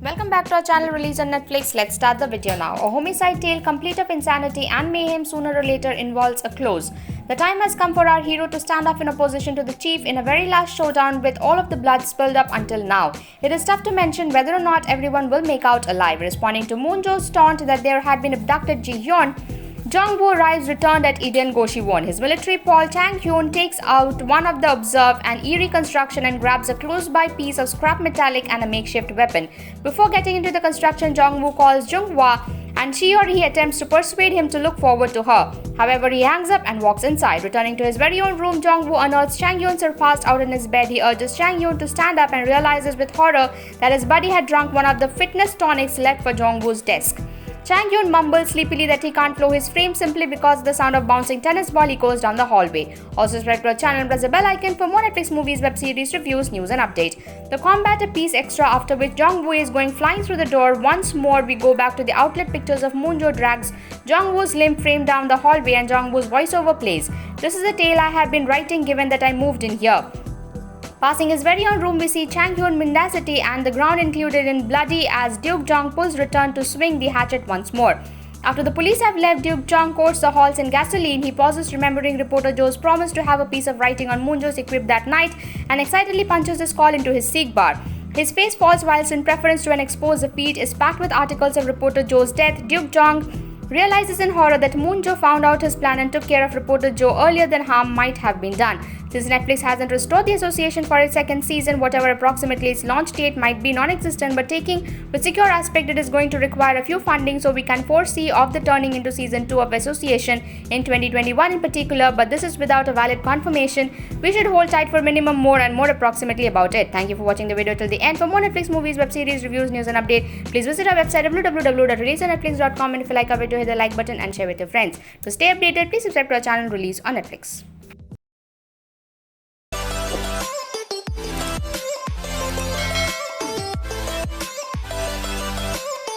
Welcome back to our channel released on Netflix. Let's start the video now. A homicide tale complete of insanity and mayhem sooner or later involves a close. The time has come for our hero to stand up in opposition to the chief in a very last showdown with all of the blood spilled up until now. It is tough to mention whether or not everyone will make out alive. Responding to Moon Jo's taunt that there had been abducted Ji-hyun, Jong-woo arrives returned at Eden Goshi-won. His military Paul Chang-hyun takes out one of the observed and eerie construction and grabs a close-by piece of scrap metallic and a makeshift weapon. Before getting into the construction, Jong-woo calls Jung-hwa and she or he attempts to persuade him to look forward to her. However, he hangs up and walks inside. Returning to his very own room, Jong-woo unearths Chang-hyun surpassed out in his bed. He urges Chang-hyun to stand up and realizes with horror that his buddy had drunk one of the fitness tonics left for Jong-woo's desk. Chang-hyun mumbles sleepily that he can't flow his frame simply because of the sound of bouncing tennis ball echoes down the hallway. Also subscribe to our channel and press the bell icon for more Netflix movies, web series, reviews, news and update. The combat a piece extra, after which Jong-woo is going flying through the door. Once more we go back to the outlet pictures of Moon Jo drags Jong-woo's limp frame down the hallway and Jong-woo's voiceover plays. This is a tale I have been writing given that I moved in here. Passing his very own room, we see Chang-hyun mendacity and the ground included in bloody as Duke Jong pulls return to swing the hatchet once more. After the police have left, Duke Jong coats the halls in gasoline. He pauses, remembering reporter Joe's promise to have a piece of writing on Moon Jo's equipped that night, and excitedly punches his call into his Sikh bar. His face falls whilst, in preference to an exposed feet, is packed with articles of reporter Joe's death. Duke Jong realizes in horror that Moon Jo found out his plan and took care of reporter Joe earlier than harm might have been done. Since Netflix hasn't restored the association for its second season, whatever approximately its launch date might be non-existent, but taking with secure aspect, it is going to require a few funding, so we can foresee of the turning into season 2 of association in 2021 in particular, but this is without a valid confirmation. We should hold tight for minimum more and more approximately about it. Thank you for watching the video till the end. For more Netflix movies, web series, reviews, news and update, please visit our website www.releaseonnetflix.com, and if you like our video, hit the like button and share with your friends. To stay updated, please subscribe to our channel Release on Netflix.